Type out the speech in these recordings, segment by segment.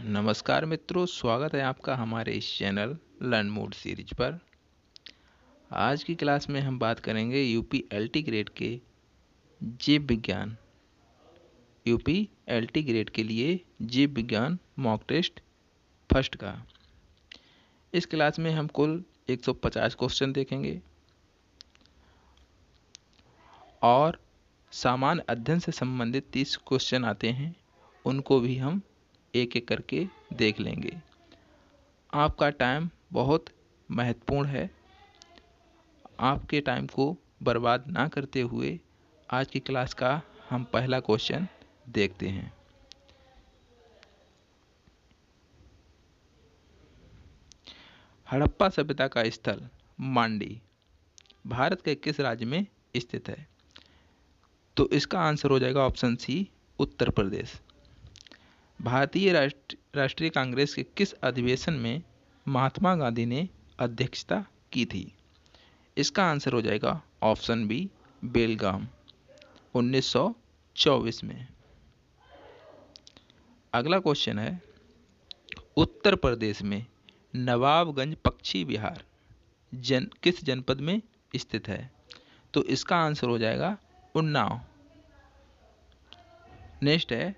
नमस्कार मित्रों, स्वागत है आपका हमारे इस चैनल लर्न मोड सीरीज पर। आज की क्लास में हम बात करेंगे यूपी एलटी ग्रेड के जीव विज्ञान के लिए जीव विज्ञान मॉक टेस्ट फर्स्ट का। इस क्लास में हम कुल 150 क्वेश्चन देखेंगे और सामान्य अध्ययन से संबंधित 30 क्वेश्चन आते हैं, उनको भी हम एक एक करके देख लेंगे। आपका टाइम बहुत महत्वपूर्ण है। आपके टाइम को बर्बाद ना करते हुए आज की क्लास का हम पहला क्वेश्चन देखते हैं। हड़प्पा सभ्यता का स्थल मांडी भारत के किस राज्य में स्थित है? तो इसका आंसर हो जाएगा ऑप्शन सी, उत्तर प्रदेश। भारतीय राष्ट्रीय कांग्रेस के किस अधिवेशन में महात्मा गांधी ने अध्यक्षता की थी? इसका आंसर हो जाएगा ऑप्शन बी, बेलगाम, 1924 में। अगला क्वेश्चन है, उत्तर प्रदेश में नवाबगंज पक्षी विहार किस जनपद में स्थित है? तो इसका आंसर हो जाएगा उन्नाव। नेक्स्ट है,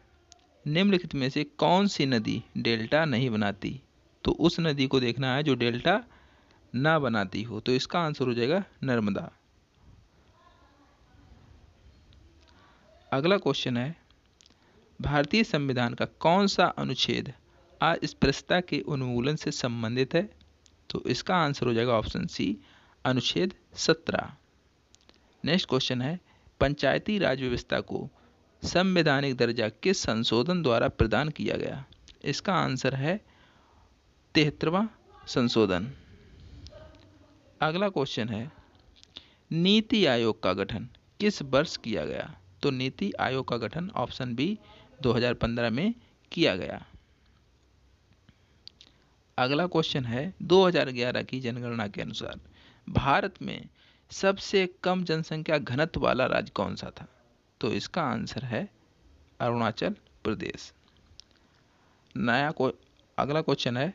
निम्नलिखित में से कौन सी नदी डेल्टा नहीं बनाती? तो उस नदी को देखना है जो डेल्टा ना बनाती हो। तो इसका आंसर हो जाएगा नर्मदा। अगला क्वेश्चन है, भारतीय संविधान का कौन सा अनुच्छेद अस्पृश्यता के उन्मूलन से संबंधित है? तो इसका आंसर हो जाएगा ऑप्शन सी, अनुच्छेद 17। नेक्स्ट क्वेश्चन है, पंचायती राज व्यवस्था को संवैधानिक दर्जा किस संशोधन द्वारा प्रदान किया गया? इसका आंसर है 73वां संशोधन। अगला क्वेश्चन है, नीति आयोग का गठन किस वर्ष किया गया? तो नीति आयोग का गठन ऑप्शन बी, 2015 में किया गया। अगला क्वेश्चन है, 2011 की जनगणना के अनुसार भारत में सबसे कम जनसंख्या घनत्व वाला राज्य कौन सा था? तो इसका आंसर है अरुणाचल प्रदेश। अगला क्वेश्चन है,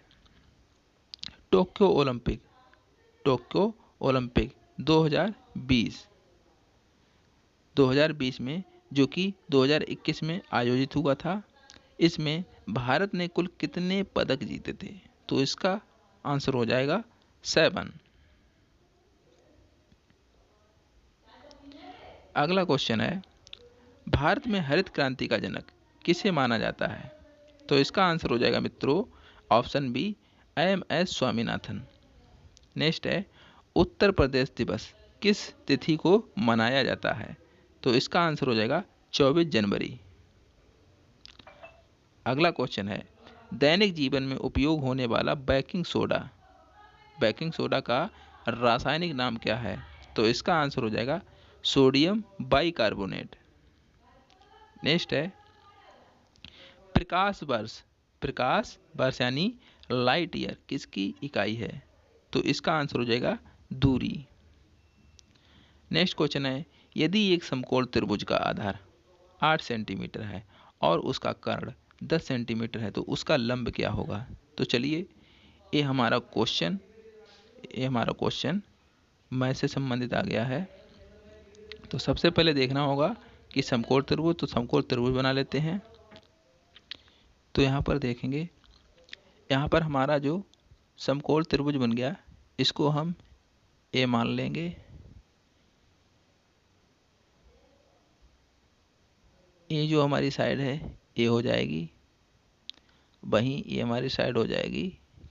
टोक्यो ओलंपिक 2020 में, जो कि 2021 में आयोजित हुआ था, इसमें भारत ने कुल कितने पदक जीते थे? तो इसका आंसर हो जाएगा 7। अगला क्वेश्चन है, भारत में हरित क्रांति का जनक किसे माना जाता है? तो इसका आंसर हो जाएगा मित्रों option B, M S. Swaminathan. Next है, उत्तर प्रदेश दिवस किस तिथि को मनाया जाता है? तो इसका आंसर हो जाएगा 24 जनवरी। अगला क्वेश्चन है, दैनिक जीवन में उपयोग होने वाला बेकिंग सोडा का रासायनिक नाम क्या है? तो इसका आंसर हो जाएगा सोडियम बाइकार्बोनेट। नेक्स्ट है, प्रकाश वर्ष यानी लाइट ईयर किसकी इकाई है? तो इसका आंसर हो जाएगा दूरी। नेक्स्ट क्वेश्चन है, यदि एक समकोण त्रिभुज का आधार 8 सेंटीमीटर है और उसका कर्ण 10 सेंटीमीटर है, तो उसका लंब क्या होगा? तो चलिए, ये हमारा क्वेश्चन मैथ से संबंधित आ गया है। तो सबसे पहले देखना होगा कि समकोण त्रिभुज, तो समकोण त्रिभुज बना लेते हैं। तो यहाँ पर देखेंगे, यहाँ पर हमारा जो समकोण त्रिभुज बन गया, इसको हम ए मान लेंगे। ये जो हमारी साइड है ए हो जाएगी, वहीं ये हमारी साइड हो जाएगी।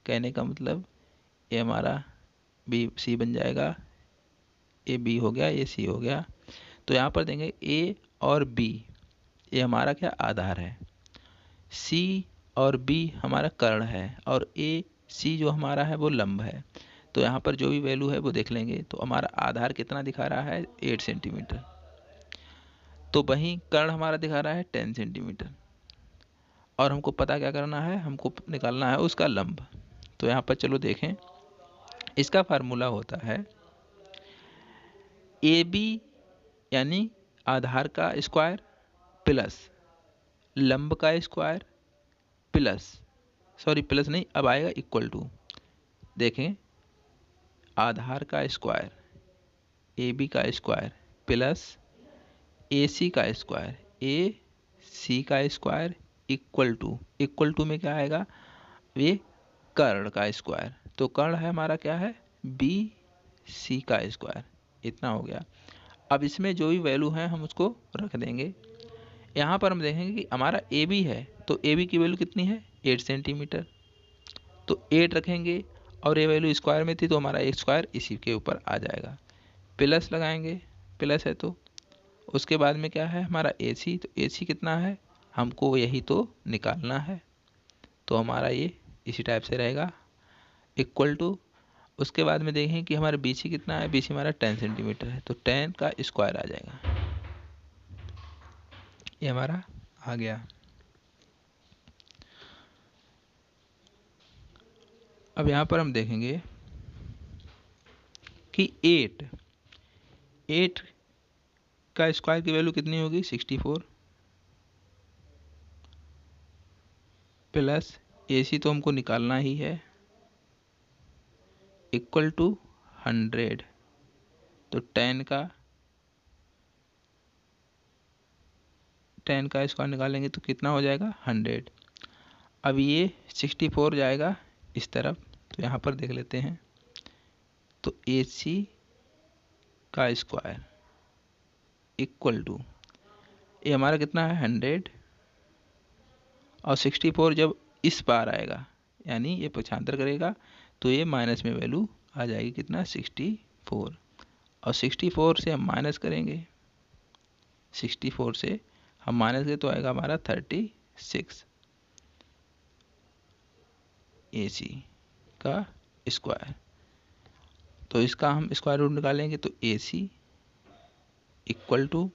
कहने का मतलब ये हमारा बी सी बन जाएगा। ए बी हो गया, ये सी हो गया। तो यहाँ पर देंगे ए और बी, ये हमारा क्या आधार है, सी और बी हमारा कर्ण है, और ए सी जो हमारा है वो लंब है। तो यहाँ पर जो भी वैल्यू है वो देख लेंगे। तो हमारा आधार कितना दिखा रहा है? 8 सेंटीमीटर। तो वहीं कर्ण हमारा दिखा रहा है 10 सेंटीमीटर। और हमको पता क्या करना है, हमको निकालना है उसका लंब। तो यहाँ पर चलो देखें, इसका फार्मूला होता है ए बी यानी आधार का स्क्वायर प्लस लंब का स्क्वायर प्लस सॉरी प्लस नहीं, अब आएगा इक्वल टू। देखें, आधार का स्क्वायर AB का स्क्वायर प्लस AC का स्क्वायर AC का स्क्वायर इक्वल टू में क्या आएगा, ये कर्ण का स्क्वायर। तो कर्ण है हमारा क्या है, BC का स्क्वायर। इतना हो गया। अब इसमें जो भी वैल्यू है हम उसको रख देंगे। यहाँ पर हम देखेंगे कि हमारा AB है, तो AB की वैल्यू कितनी है, 8 सेंटीमीटर। तो 8 रखेंगे और ये वैल्यू स्क्वायर में थी, तो हमारा एक स्क्वायर इसी के ऊपर आ जाएगा। प्लस लगाएंगे, प्लस है तो उसके बाद में क्या है हमारा AC, तो AC कितना है हमको यही तो निकालना है, तो हमारा ये इसी टाइप से रहेगा इक्वल टू। उसके बाद में देखें कि हमारा BC कितना है, BC हमारा 10 सेंटीमीटर है, तो 10 का स्क्वायर आ जाएगा। ये हमारा आ गया। अब यहाँ पर हम देखेंगे कि 8 का स्क्वायर की वैल्यू कितनी होगी, 64 प्लस AC तो हमको निकालना ही है इक्वल टू 100। तो 10 का स्क्वायर निकालेंगे तो कितना हो जाएगा, 100। अब ये 64 जाएगा इस तरफ, तो यहाँ पर देख लेते हैं। तो AC का स्क्वायर इक्वल टू, ये हमारा कितना है 100, और 64 जब इस पार आएगा यानी ये पक्षांतर करेगा तो ये माइनस में वैल्यू आ जाएगी कितना, 64। और 64 से हम माइनस करेंगे, 64 से हम माइनस करें तो आएगा हमारा 36 AC का स्क्वायर। तो इसका हम स्क्वायर रूट निकालेंगे तो AC इक्वल टू,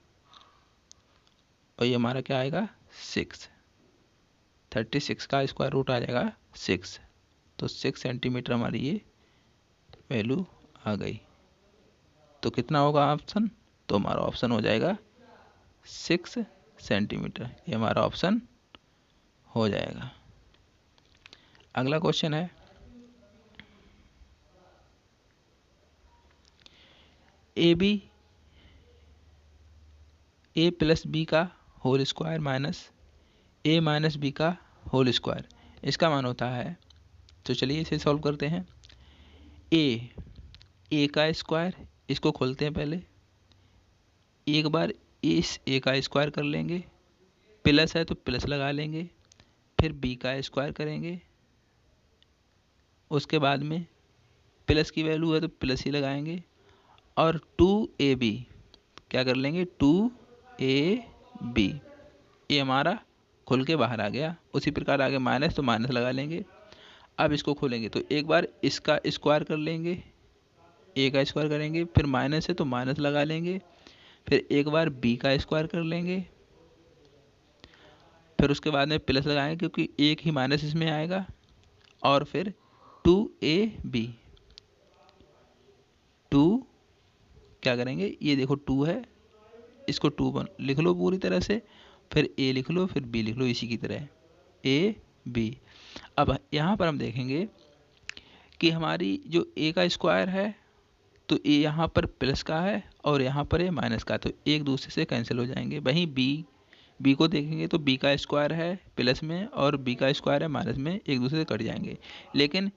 और ये हमारा क्या आएगा 6, 36 का स्क्वायर रूट आ जाएगा 6, तो 6 सेंटीमीटर हमारी ये वैल्यू आ गई। तो कितना होगा ऑप्शन, तो हमारा ऑप्शन हो जाएगा 6 सेंटीमीटर, ये हमारा ऑप्शन हो जाएगा। अगला क्वेश्चन है, A प्लस B का whole square minus A minus B का होल स्क्वायर, इसका मान होता है। तो चलिए इसे सॉल्व करते हैं। A का स्क्वायर, इसको खोलते हैं पहले, एक बार इस A का स्क्वायर कर लेंगे, प्लस है तो प्लस लगा लेंगे, फिर B का स्क्वायर करेंगे, उसके बाद में प्लस की वैल्यू है तो प्लस ही लगाएंगे, और 2AB क्या कर लेंगे, 2AB, ये हमारा खुल के बाहर आ गया। उसी प्रकार आगे माइनस, तो माइनस लगा लेंगे। अब इसको खोलेंगे तो एक बार इसका स्क्वायर कर लेंगे, A का स्क्वायर करेंगे, फिर माइनस है तो माइनस लगा लेंगे, फिर एक बार B का स्क्वायर कर लेंगे, फिर उसके बाद में प्लस लगाएंगे क्योंकि एक ही माइनस इसमें आएगा, और फिर 2AB, 2 क्या करेंगे, ये देखो 2 है, इसको 2 लिख लो पूरी तरह से, फिर A लिख लो, फिर B लिख लो इसी की तरह AB। अब यहाँ पर हम देखेंगे कि हमारी जो A का स्क्वायर है तो A यहाँ पर प्लस का है और यहाँ पर है माइनस का, तो एक दूसरे से कैंसिल हो जाएंगे। वहीं B को देखेंगे तो B का स्क्वायर है प्लस में और B का स्क्वायर है माइनस में, एक दूसरे से कट जाएंगे। लेकिन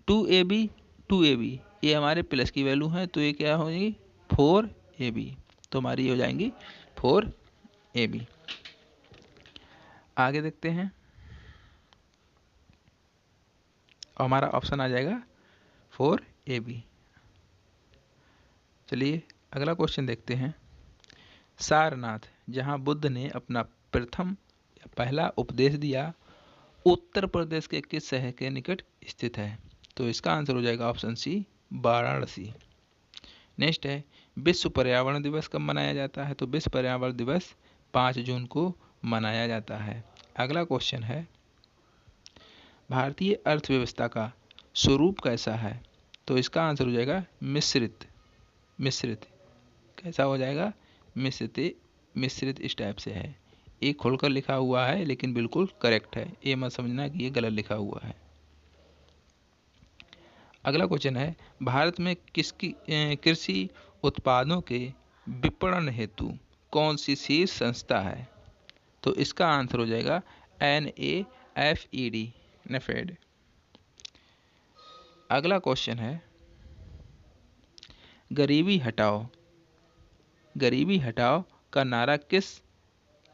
2AB ये हमारे प्लस की वैल्यू है, तो ये क्या हो जाएगी 4AB, तो हमारी ये हो जाएंगी 4AB। आगे देखते हैं, और हमारा ऑप्शन आ जाएगा 4AB। चलिए अगला क्वेश्चन देखते हैं। सारनाथ, जहां बुद्ध ने अपना पहला उपदेश दिया, उत्तर प्रदेश के किस शहर के निकट स्थित है? तो इसका आंसर हो जाएगा ऑप्शन सी, वाराणसी। नेक्स्ट है, विश्व पर्यावरण दिवस कब मनाया जाता है? तो विश्व पर्यावरण दिवस 5 जून को मनाया जाता है। अगला क्वेश्चन है, भारतीय अर्थव्यवस्था का स्वरूप कैसा है? तो इसका आंसर हो जाएगा मिश्रित। कैसा हो जाएगा? मिश्रित इस टाइप से है। एक खोलकर लिखा हुआ है लेकिन बिल्कुल करेक्ट है, ये मत समझना कि ये गलत लिखा हुआ है। अगला क्वेश्चन है, भारत में किसकी कृषि उत्पादों के विपणन हेतु कौन सी शीर्ष संस्था है? तो इसका आंसर हो जाएगा NAFED, नेफेड। अगला क्वेश्चन है, गरीबी हटाओ, गरीबी हटाओ का नारा किस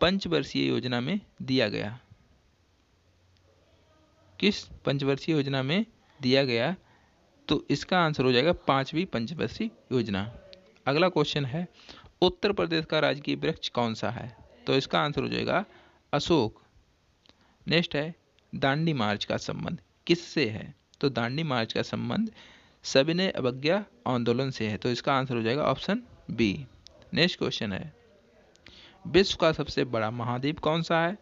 पंचवर्षीय योजना में दिया गया? किस पंचवर्षीय योजना में दिया गया? तो इसका आंसर हो जाएगा 5वीं पंचवर्षीय योजना। अगला क्वेश्चन है, उत्तर प्रदेश का राजकीय वृक्ष कौन सा है? तो इसका आंसर हो जाएगा अशोक। नेक्स्ट है, दांडी मार्च का संबंध किससे है? तो दांडी मार्च का संबंध सविनय अवज्ञा आंदोलन से है। तो इसका आंसर हो जाएगा ऑप्शन बी। नेक्स्ट क्वेश्चन है, विश्व का सबसे बड़ा महाद्वीप कौन सा है?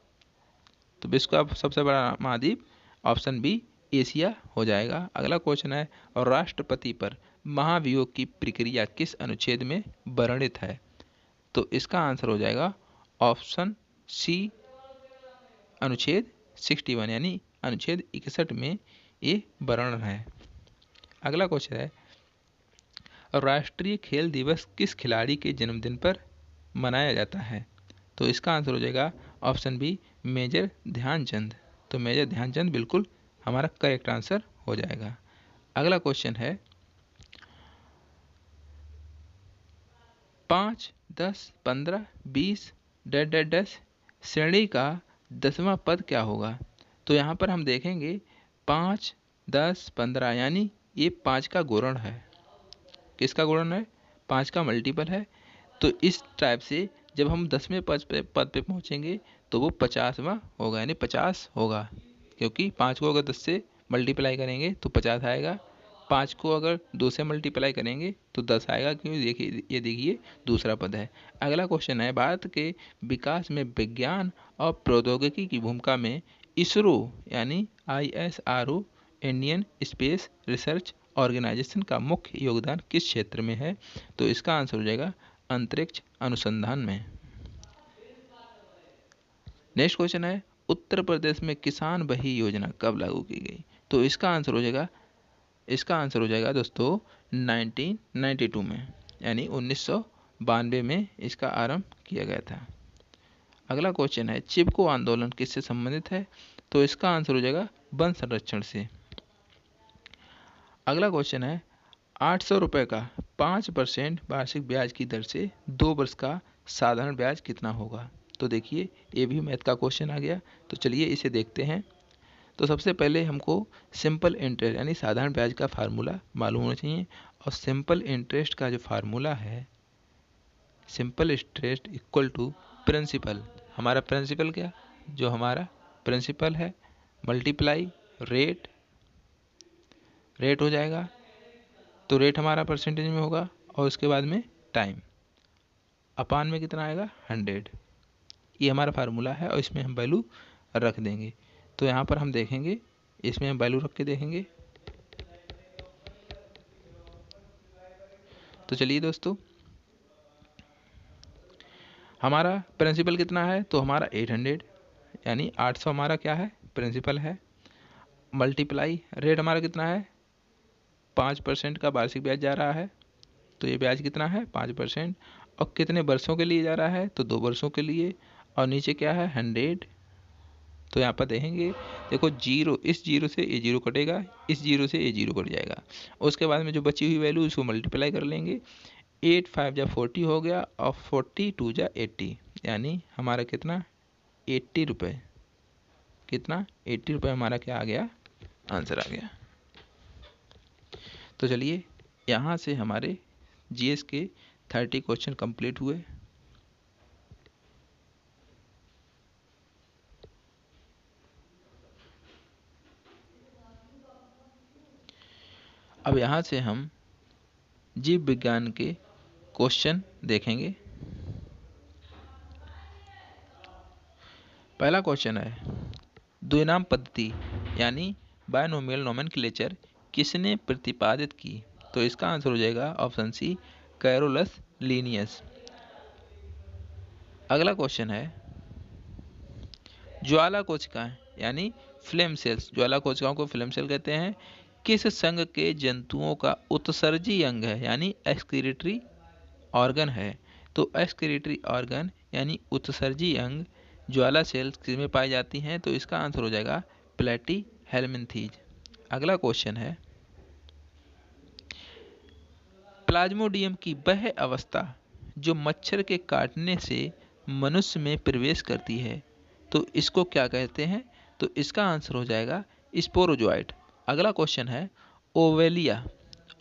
तो विश्व का सबसे बड़ा महाद्वीप ऑप्शन बी एशिया हो जाएगा। अगला क्वेश्चन है, और राष्ट्रपति पर महाभियोग की प्रक्रिया किस अनुच्छेद में वर्णित है? तो इसका आंसर हो जाएगा ऑप्शन सी अनुच्छेद 61 यानी अनुच्छेद 61 में ये वर्णन है। अगला क्वेश्चन है, राष्ट्रीय खेल दिवस किस खिलाड़ी के जन्मदिन पर मनाया जाता है? तो इसका आंसर हो जाएगा ऑप्शन बी मेजर ध्यानचंद। तो मेजर ध्यानचंद बिल्कुल हमारा करेक्ट आंसर हो जाएगा। अगला क्वेश्चन है, 5, 10, 15, 20 डैश डैश डैश श्रेणी का 10वां पद क्या होगा? तो यहाँ पर हम देखेंगे 5, 10, 15 यानी ये 5 का गुणन है। किसका गुणन है? 5 का मल्टीपल है। तो इस टाइप से जब हम 10वें पद पे पहुँचेंगे तो वो 50वां होगा यानी 50 होगा, क्योंकि 5 को अगर 10 से मल्टीप्लाई करेंगे तो 50 आएगा, 5 को अगर 2 से मल्टीप्लाई करेंगे तो 10 आएगा, क्योंकि देखिए ये देखिए दूसरा पद है। अगला क्वेश्चन है, भारत के विकास में विज्ञान और प्रौद्योगिकी की भूमिका में इसरो यानी ISRO Indian space research organisation का मुख्य योगदान किस क्षेत्र में है? तो इसका आंसर हो जाएगा अंतरिक्ष अनुसंधान में। नेक्स्ट क्वेश्चन है, उत्तर प्रदेश में किसान बही योजना कब लागू की गई? तो इसका आंसर हो जाएगा दोस्तों 1992 में यानी 1992 में इसका आरंभ किया गया था। अगला क्वेश्चन है, चिपको आंदोलन किससे संबंधित है? तो इसका आंसर हो जाएगा वन संरक्षण से। अगला क्वेश्चन है, 800 रुपये का 5% वार्षिक ब्याज की दर से 2 वर्ष का साधारण ब्याज कितना होगा? तो देखिए ये भी मैथ का क्वेश्चन आ गया, तो चलिए इसे देखते हैं। तो सबसे पहले हमको सिंपल इंटरेस्ट यानी साधारण ब्याज का फार्मूला मालूम होना चाहिए, और सिंपल इंटरेस्ट का जो फार्मूला है, simple interest equal to principal, हमारा प्रिंसिपल क्या, जो हमारा प्रिंसिपल है मल्टीप्लाई रेट हो जाएगा। तो रेट हमारा परसेंटेज में होगा और उसके बाद में टाइम अपान में कितना आएगा 100। ये हमारा फार्मूला है और इसमें हम वैल्यू रख देंगे। तो यहाँ पर हम देखेंगे, इसमें हम वैल्यू रख के देखेंगे। तो चलिए दोस्तों, हमारा प्रिंसिपल कितना है? तो हमारा 800 यानी 800 हमारा क्या है? प्रिंसिपल है। मल्टीप्लाई रेट हमारा कितना है? 5% का वार्षिक ब्याज जा रहा है, तो ये ब्याज कितना है? 5%। और कितने वर्षों के लिए जा रहा है? तो 2 वर्षों के लिए। और नीचे क्या है? 100। तो यहाँ पर देखेंगे, देखो जीरो, इस जीरो से ये जीरो कटेगा, इस जीरो से ये जीरो कट जाएगा। उसके बाद में जो बची हुई वैल्यू उसको मल्टीप्लाई कर लेंगे। 8 5 जा 40 हो गया और 40 2 जा 80 यानी हमारा कितना? 80 रुपये। कितना? 80 रुपये हमारा क्या आ गया? आंसर आ गया। तो चलिए यहाँ से हमारे जीएस के 30 क्वेश्चन कंप्लीट हुए। अब यहाँ से हम जीव विज्ञान के क्वेश्चन देखेंगे। पहला क्वेश्चन है, द्विनाम पद्धति यानी बायनोमियल नोमेनक्लेचर किसने प्रतिपादित की? तो इसका आंसर हो जाएगा ऑप्शन सी कैरोलस लीनियस। अगला क्वेश्चन है, ज्वाला कोशिकाएं यानी फ्लेम सेल्स, ज्वाला कोशिकाओं को फ्लेम सेल कहते हैं, किस संघ के जंतुओं का उत्सर्जी अंग है, यानी एक्सक्रीटरी ऑर्गन है? तो एक्सक्रीटरी ऑर्गन यानी उत्सर्जी अंग ज्वाला सेल्स किसमें पाई जाती हैं? तो इसका आंसर हो जाएगा प्लेटी हेलमिंथीज। अगला क्वेश्चन है, प्लाज्मोडियम की वह अवस्था जो मच्छर के काटने से मनुष्य में प्रवेश करती है, तो इसको क्या कहते हैं? तो इसका आंसर हो जाएगा स्पोरोजोइट। अगला क्वेश्चन है, ओवेलिया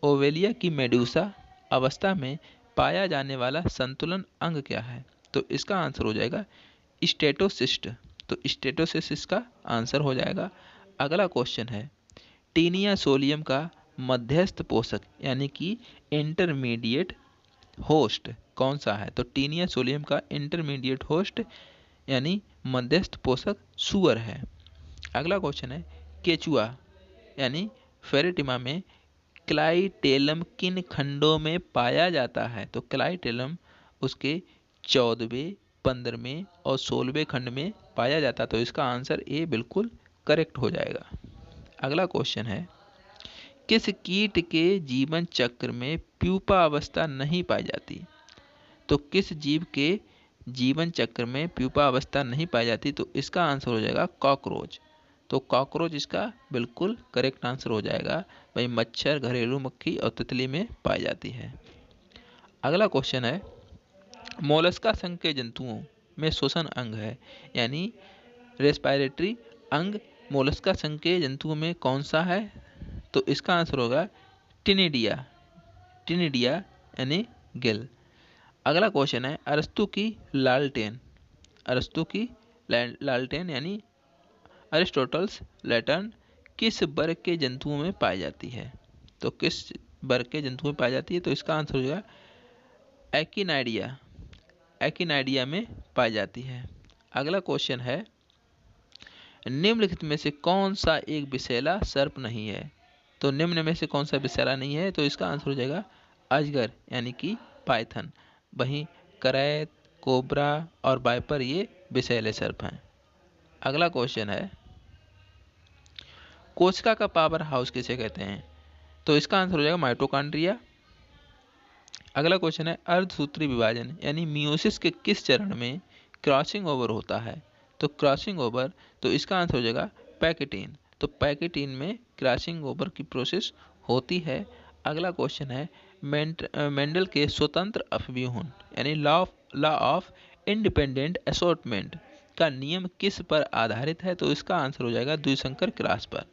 ओवेलिया की मेडूसा अवस्था में पाया जाने वाला संतुलन अंग क्या है? तो इसका आंसर हो जाएगा स्टेटोसिस्ट। तो स्टेटोसिस्ट का आंसर हो जाएगा। अगला क्वेश्चन है, टीनिया सोलियम का मध्यस्थ पोषक यानी कि इंटरमीडिएट होस्ट कौन सा है? तो टीनिया सोलियम का इंटरमीडिएट होस्ट यानी मध्यस्थ पोषक सुअर है। अगला क्वेश्चन है, केचुआ यानी फेरेटिमा में क्लाइटेलम किन खंडों में पाया जाता है? तो क्लाइटेलम उसके 14वें, 15वें और 16वें खंड में पाया जाता है। तो इसका आंसर ए बिल्कुल करेक्ट हो जाएगा। अगला क्वेश्चन है, किस कीट के जीवन चक्र में प्यूपा अवस्था नहीं पाई जाती? तो किस जीव के जीवन चक्र में प्यूपा अवस्था नहीं पाई जाती? तो इसका आंसर हो जाएगा कॉकरोच। तो कॉकरोच इसका बिल्कुल करेक्ट आंसर हो जाएगा। भाई मच्छर, घरेलू मक्खी और तितली में पाई जाती है। अगला क्वेश्चन है, मोलस्का संघ के जंतुओं में श्वसन अंग है यानी रेस्पिरेटरी अंग मोलस्का संघ के जंतुओं में कौन सा है? तो इसका आंसर होगा टिनिडिया टिनिडिया यानी गिल। अगला क्वेश्चन है, अरस्तु की लालटेन यानी अरिस्टोटल्स लैटर्न किस वर्ग के जंतुओं में पाई जाती है? तो किस वर्ग के जंतुओं में पाई जाती है? तो इसका आंसर हो जाएगा एक्टिनाइडिया में पाई जाती है। अगला क्वेश्चन है, निम्नलिखित में से कौन सा एक विषैला सर्प नहीं है? तो निम्न में से कौन सा विषैला नहीं है? तो इसका आंसर हो जाएगा अजगर यानी कि पाइथन। वहीं करैत, कोबरा और वाइपर ये विषैले सर्प हैं। अगला क्वेश्चन है, कोशिका का पावर हाउस किसे कहते हैं? तो इसका आंसर हो जाएगा माइटोकॉन्ड्रिया। अगला क्वेश्चन है, अर्धसूत्री विभाजन यानी मियोसिस के किस चरण में क्रॉसिंग ओवर होता है? तो क्रॉसिंग ओवर, तो इसका आंसर हो जाएगा पैकेटीन। तो पैकेटीन में क्रॉसिंग ओवर की प्रोसेस होती है। अगला क्वेश्चन है, मेंडल के स्वतंत्र अपव्यूहन यानी लॉ ऑफ इंडिपेंडेंट असॉर्टमेंट का नियम किस पर आधारित है? तो इसका आंसर हो जाएगा द्विसंकर क्रॉस पर।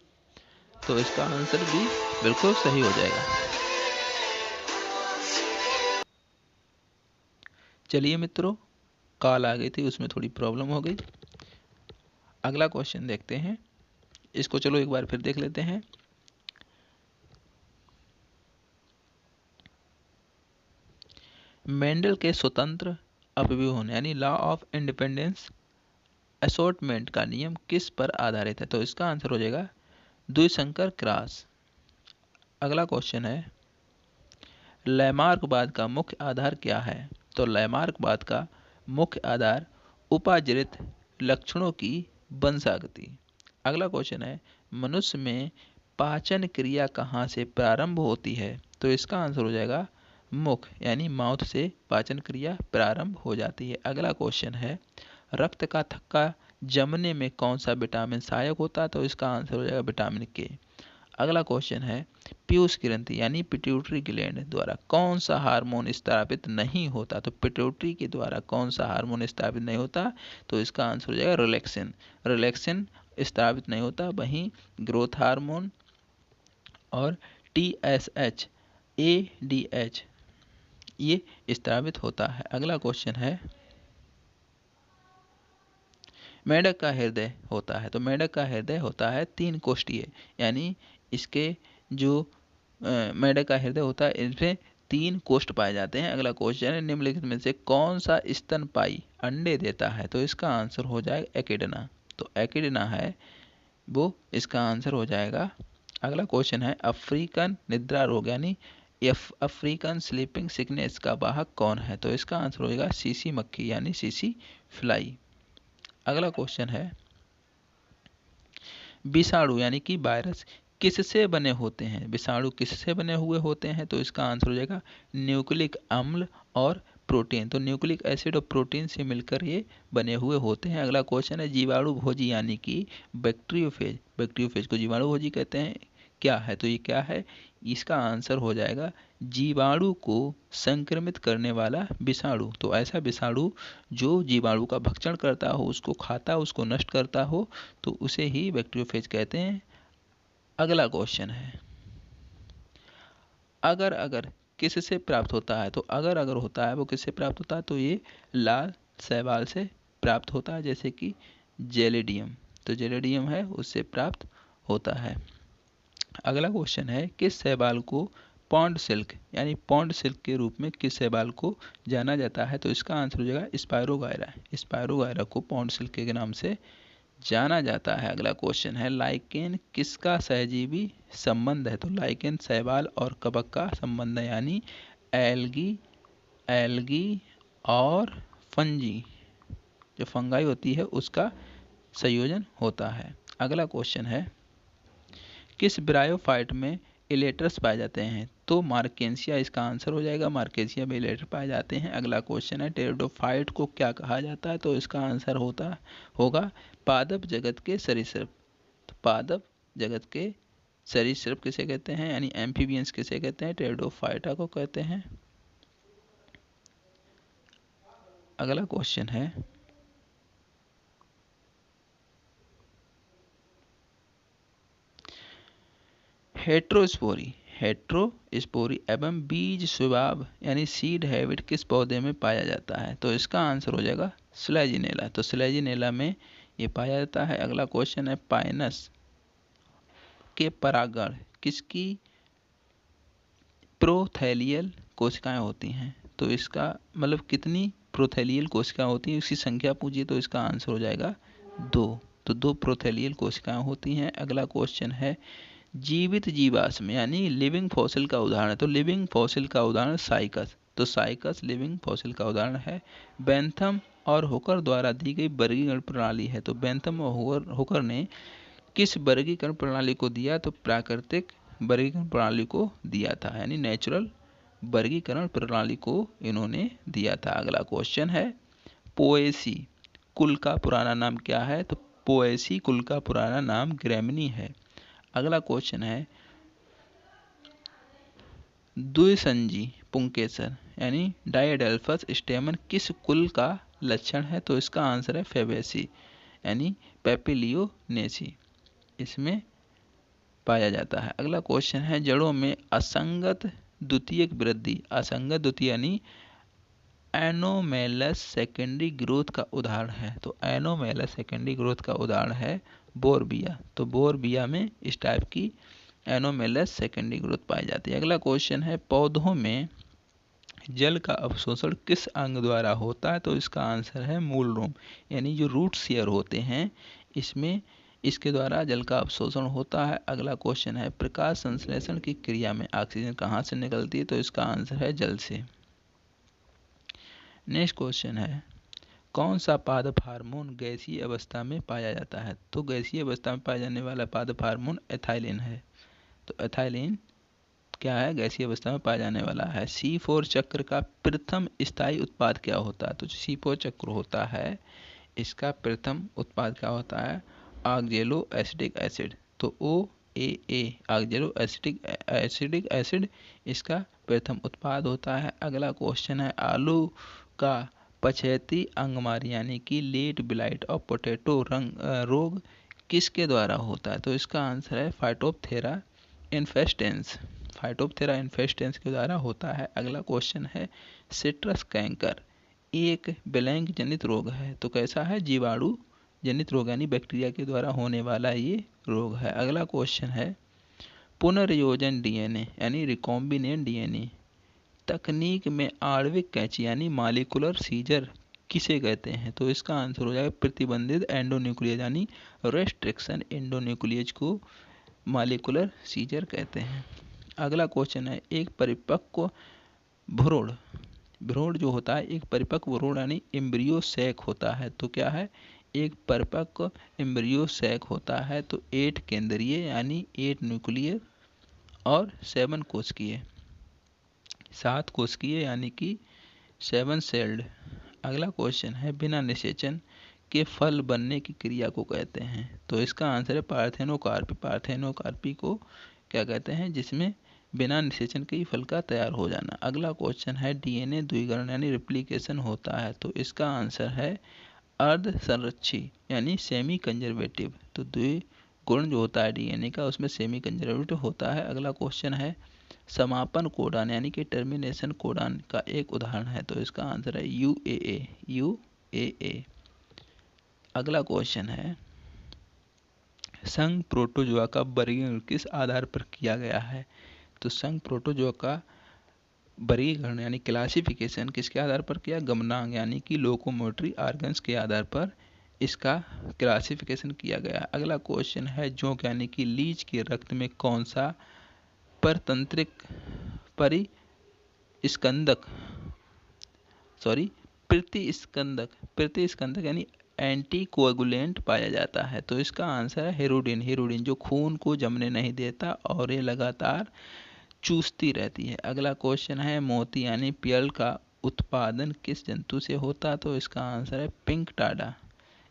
तो इसका आंसर भी बिल्कुल सही हो जाएगा। चलिए मित्रों, कॉल आ गई थी, उसमें थोड़ी प्रॉब्लम हो गई। अगला क्वेश्चन देखते हैं, इसको चलो एक बार फिर देख लेते हैं। मेंडल के स्वतंत्र अपव्यूहन यानी लॉ ऑफ इंडिपेंडेंस असॉर्टमेंट का नियम किस पर आधारित है? तो इसका आंसर हो जाएगा द्विसंकर क्रॉस। अगला क्वेश्चन है, लैमार्कवाद का मुख्य आधार क्या है? तो लैमार्कवाद का मुख्य आधार उपार्जित लक्षणों की वंशागति। अगला क्वेश्चन है, मनुष्य में पाचन क्रिया कहाँ से प्रारंभ होती है? तो इसका आंसर हो जाएगा मुख यानी माउथ से पाचन क्रिया प्रारंभ हो जाती है। अगला क्वेश्चन है, रक्त का थक्का जमने में कौन सा विटामिन सहायक होता है? तो इसका आंसर हो जाएगा विटामिन के। अगला क्वेश्चन है, पीयूष ग्रंथि यानी पिट्यूटरी ग्लैंड द्वारा कौन सा हार्मोन स्थापित नहीं होता? तो पिट्यूटरी के द्वारा कौन सा हार्मोन स्थापित नहीं होता? तो इसका आंसर हो जाएगा रिलैक्सिन स्थापित नहीं होता। वहीं ग्रोथ हार्मोन और TSH, ADH ये स्थापित होता है। अगला क्वेश्चन है, मेढक का हृदय होता है। तो मेढक का हृदय होता है 3 कोष्ठीय यानी इसके जो मेढक का हृदय होता है इसमें 3 कोष्ठ पाए जाते हैं। अगला क्वेश्चन है, निम्नलिखित में से कौन सा स्तनपायी अंडे देता है? तो इसका आंसर हो जाएगा एकिडना। तो एकिडना है वो इसका आंसर हो जाएगा। अगला क्वेश्चन है, अफ्रीकन निद्रा रोग यानी अफ्रीकन स्लीपिंग सिकनेस का वाहक कौन है? तो इसका आंसर हो जाएगा सीसी मक्खी यानी सीसी फ्लाई। अगला क्वेश्चन है, विषाणु यानी कि वायरस किससे बने होते हैं, विषाणु किससे बने हुए होते हैं, तो इसका आंसर हो जाएगा न्यूक्लिक अम्ल और प्रोटीन। तो न्यूक्लिक एसिड और प्रोटीन से मिलकर ये बने हुए होते हैं। अगला क्वेश्चन है जीवाणु भोजी यानी कि बैक्टीरियोफेज, बैक्टीरियोफेज को जीवाणु भोजी कहते हैं, क्या है, तो ये क्या है, इसका आंसर हो जाएगा जीवाणु को संक्रमित करने वाला विषाणु। तो ऐसा विषाणु जो जीवाणु का भक्षण करता हो, उसको खाता, उसको नष्ट करता हो, तो उसे ही बैक्टीरियोफेज कहते हैं। अगला क्वेश्चन है अगर अगर किससे प्राप्त होता है, तो अगर अगर होता है वो किससे प्राप्त होता है, तो ये लाल शैवाल से प्राप्त होता है, जैसे कि जेलिडियम, तो जेलिडियम है उससे प्राप्त होता है। अगला क्वेश्चन है किस शैवाल को पॉन्ड सिल्क यानी पॉन्ड सिल्क के रूप में किस शैवाल को जाना जाता है, तो इसका आंसर हो जाएगा स्पायरोगायरा। स्पायरोगायरा को पॉन्ड सिल्क के नाम से जाना जाता है। अगला क्वेश्चन है लाइकेन किसका सहजीवी संबंध है, तो लाइकेन शैवाल और कवक का संबंध है, यानी एल्गी एल्गी और फंजी, जो फंगाई होती है उसका संयोजन होता है। अगला क्वेश्चन है किस ब्रायोफाइट में इलेटर्स पाए जाते हैं, तो मार्केंसिया इसका आंसर हो जाएगा, मार्केंसिया में इलेटर पाए जाते हैं। अगला क्वेश्चन है टेरिडोफाइट को क्या कहा जाता है, तो इसका आंसर होगा पादप जगत के सरीसृप। तो पादप जगत के सरीसृप किसे कहते हैं, यानी एम्फीबियंस किसे कहते हैं, टेरिडोफाइटा को कहते हैं। अगला क्वेश्चन है हेट्रोस्पोरी हेट्रोस्पोरी एवं बीज स्वभाव यानी सीड हैबिट किस पौधे में पाया जाता है, तो इसका आंसर हो जाएगा स्लेजिनेला। तो स्लेजिनेला में ये पाया जाता है। अगला क्वेश्चन है पाइनस के परागण किसकी प्रोथैलियल कोशिकाएं होती हैं, तो इसका मतलब कितनी प्रोथैलियल कोशिकाएं होती हैं, इसकी संख्या पूछिए, तो इसका आंसर हो जाएगा 2। तो 2 प्रोथैलियल कोशिकाएं होती हैं। अगला क्वेश्चन है जीवित जीवाश्म यानी लिविंग फॉसिल का उदाहरण, तो लिविंग फॉसिल का उदाहरण साइकस, तो साइकस लिविंग फॉसिल का उदाहरण है। बेंथम और हुकर द्वारा दी गई वर्गीकरण प्रणाली है, तो बेंथम और हुकर ने किस वर्गीकरण प्रणाली को दिया, तो प्राकृतिक वर्गीकरण प्रणाली को दिया था, यानी नेचुरल वर्गीकरण प्रणाली को इन्होंने दिया था। अगला क्वेश्चन है पोएसी कुल का पुराना नाम क्या है, तो पोएसी कुल का पुराना नाम ग्रेमिनी है। अगला क्वेश्चन है द्विसंजी पुंकेसर यानी डायडेल्फस स्टेमन किस कुल का लक्षण है, तो इसका आंसर है फेबेसी यानी पेपिलियोनेसी, इसमें पाया जाता है। अगला क्वेश्चन है जड़ों में असंगत द्वितीयक वृद्धि, असंगत द्वितीय यानी एनोमेलस सेकेंडरी ग्रोथ का उदाहरण है, तो एनोमेलस सेकेंडरी ग्रोथ का उदाहरण है बोरबिया। तो बोरबिया में इस टाइप की एनोमेलस सेकेंडरी ग्रोथ पाई जाती है। अगला क्वेश्चन है पौधों में जल का अवशोषण किस अंग द्वारा होता है, तो इसका आंसर है मूल रोम यानी जो रूट शेयर होते हैं इसमें इसके द्वारा जल का अवशोषण होता है। अगला क्वेश्चन है प्रकाश संश्लेषण की क्रिया में ऑक्सीजन कहाँ से निकलती है, तो इसका आंसर है जल से। नेक्स्ट क्वेश्चन है कौन सा पादप हार्मोन गैसीय अवस्था में पाया जाता है, तो गैसीय अवस्था में पाया जाने वाला पादप हार्मोन एथाइलिन है। तो एथाइलिन क्या है, गैसीय अवस्था में पाया जाने वाला है। C4 चक्र का प्रथम स्थायी उत्पाद क्या होता है, तो C4 चक्र होता है इसका प्रथम उत्पाद क्या होता है ऑक्जेलो एसिटिक एसिड, तो OAA ऑक्जेलो एसिटिक एसिड इसका प्रथम उत्पाद होता है। अगला क्वेश्चन है आलू का पछेती अंगमारी यानी कि लेट ब्लाइट और पोटैटो रोग किसके द्वारा होता है, तो इसका आंसर है फाइटोप्थेरा इन्फेस्टेंस, फाइटोप्थेरा इन्फेस्टेंस के द्वारा होता है। अगला क्वेश्चन है सिट्रस कैंकर एक ब्लैंक जनित रोग है, तो कैसा है जीवाणु जनित रोग यानी बैक्टीरिया के द्वारा होने वाला ये रोग है। अगला क्वेश्चन है पुनर्योजन डीएनए यानी रिकॉम्बिनेंट डीएनए तकनीक में आणविक कैंची यानी मालिकुलर सीजर किसे कहते हैं, तो इसका आंसर हो जाएगा प्रतिबंधित एंडोन्यूक्लियज यानी रेस्ट्रिक्शन एंडोन्यूक्लियज को मालिकुलर सीजर कहते हैं। अगला क्वेश्चन है एक परिपक्व भ्रूण जो होता है एक परिपक्व भ्रूण यानी एम्ब्रियो सैक होता है, तो क्या है एक परिपक्व एम्ब्रियो सैक होता है तो 8 केंद्रीय यानी 8 न्यूक्लियर और 7 कोशिकीय, 7 कोशिकीय यानी कि 7 सेल्ड। अगला क्वेश्चन है बिना निषेचन के फल बनने की क्रिया को कहते हैं, तो इसका आंसर है पार्थेनोकार्पी। पार्थेनोकार्पी को क्या कहते हैं, जिसमें बिना निषेचन के ही फल का तैयार हो जाना। अगला क्वेश्चन है डीएनए द्विगुण यानी रिप्लिकेशन होता है, तो इसका आंसर है अर्ध संरक्षी यानी सेमी कंजर्वेटिव। तो द्विगुण जो होता है डीएनए का उसमें सेमी कंजर्वेटिव होता है। अगला क्वेश्चन है समापन कोडान यानी कि टर्मिनेशन कोडान का एक उदाहरण है, तो इसका आंसर है यूएए। यूएए। अगला क्वेश्चन है संघ प्रोटोजोआ का वर्गीकरण किस आधार पर किया गया है, तो संघ प्रोटोजोआ का वर्गीकरण यानी क्लासिफिकेशन किसके आधार पर किया, गमनांग यानी कि लोकोमोटरी ऑर्गन्स के आधार पर इसका क्लासिफिकेशन किया गया। अगला क्वेश्चन है जोंक यानी कि लीच के रक्त में कौन सा परतंत्रिक परिस्कंदक प्रतिस्कंदक यानी एंटी कोगुलेंट पाया जाता है, तो इसका आंसर है हेरोडिन। हेरोडिन जो खून को जमने नहीं देता और ये लगातार चूसती रहती है। अगला क्वेश्चन है मोती यानी पियल का उत्पादन किस जंतु से होता है, तो इसका आंसर है पिंक टाडा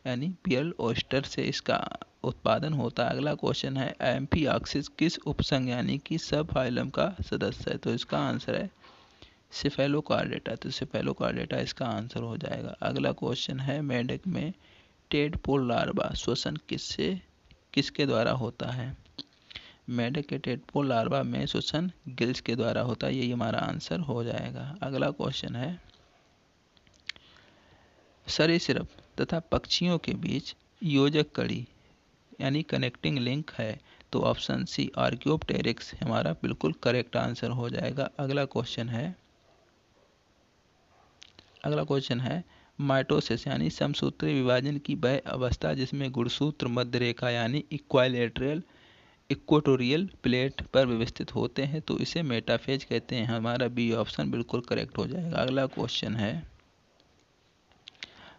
यानी पियल ओस्टर से इसका उत्पादन होता है। अगला क्वेश्चन है एम्फिऑक्सिस किस उपसंघ यानी कि सब फाइलम का सदस्य है, तो इसका आंसर है सेफेलोकार्डेटा। तो सेफेलोकार्डेटा इसका आंसर हो जाएगा। अगला क्वेश्चन है मेढक में टेडपोल लार्वा श्वसन किसके द्वारा होता है, मेढक के टेडपोल लार्वा में श्वसन गिल्स के द्वारा होता है, यही हमारा आंसर हो जाएगा। अगला क्वेश्चन है सरीसृप तथा पक्षियों के बीच योजक कड़ी यानी कनेक्टिंग लिंक है, तो ऑप्शन सी आर्कियोप्टेरिक्स हमारा बिल्कुल करेक्ट आंसर हो जाएगा। अगला क्वेश्चन है माइटोसिस यानी समसूत्री विभाजन की वह अवस्था जिसमें गुणसूत्र मध्य रेखा यानी इक्वेटोरियल प्लेट पर व्यवस्थित होते हैं, तो इसे मेटाफेज कहते हैं। हमारा बी ऑप्शन बिल्कुल करेक्ट हो जाएगा। अगला क्वेश्चन है